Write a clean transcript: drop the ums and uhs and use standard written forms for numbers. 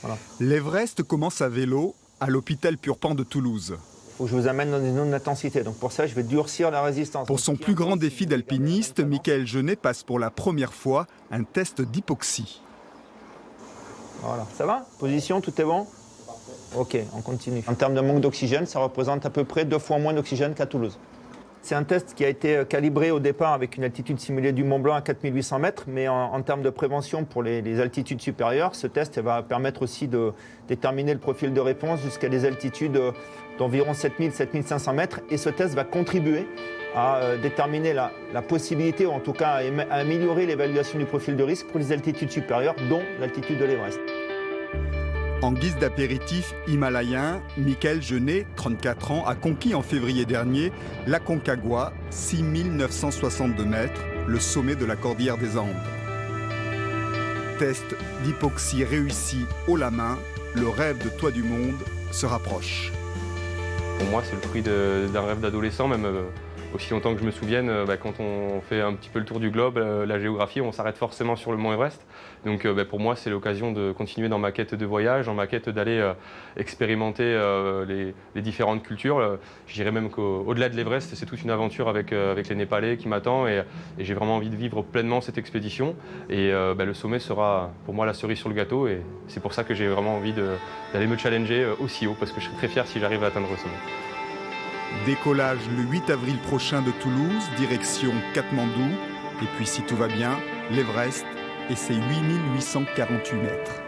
Voilà. L'Everest commence à vélo à l'hôpital Purpan de Toulouse. Faut que je vous amène dans une zone d'intensité. Donc pour ça, je vais durcir la résistance. Pour Donc, son ce qui est plus grand important, défi c'est de garder d'alpiniste, la même Michael Jeunet passe pour la première fois un test d'hypoxie. Voilà. Ça va? Position, tout est bon? Ok, on continue. En termes de manque d'oxygène, ça représente à peu près 2 fois moins d'oxygène qu'à Toulouse. C'est un test qui a été calibré au départ avec une altitude simulée du Mont Blanc à 4800 mètres, mais en termes de prévention pour les altitudes supérieures, ce test va permettre aussi de déterminer le profil de réponse jusqu'à des altitudes d'environ 7000-7500 mètres. Et ce test va contribuer à déterminer la possibilité, ou en tout cas à améliorer l'évaluation du profil de risque pour les altitudes supérieures, dont l'altitude de l'Everest. En guise d'apéritif himalayen, Michael Jeunet, 34 ans, a conquis en février dernier l'Aconcagua, 6962 mètres, le sommet de la cordillère des Andes. Test d'hypoxie réussi haut la main, le rêve de toit du monde se rapproche. Pour moi, c'est le fruit d'un rêve d'adolescent, même aussi longtemps que je me souvienne. Quand on fait un petit peu le tour du globe, la géographie, on s'arrête forcément sur le mont Everest. Donc pour moi, c'est l'occasion de continuer dans ma quête de voyage, dans ma quête d'aller expérimenter les différentes cultures. Je dirais même qu'au-delà de l'Everest, c'est toute une aventure avec les Népalais qui m'attend et j'ai vraiment envie de vivre pleinement cette expédition. Et le sommet sera pour moi la cerise sur le gâteau et c'est pour ça que j'ai vraiment envie d'aller me challenger aussi haut parce que je serais très fier si j'arrive à atteindre le sommet. Décollage le 8 avril prochain de Toulouse, direction Katmandou. Et puis si tout va bien, l'Everest et ses 8848 mètres.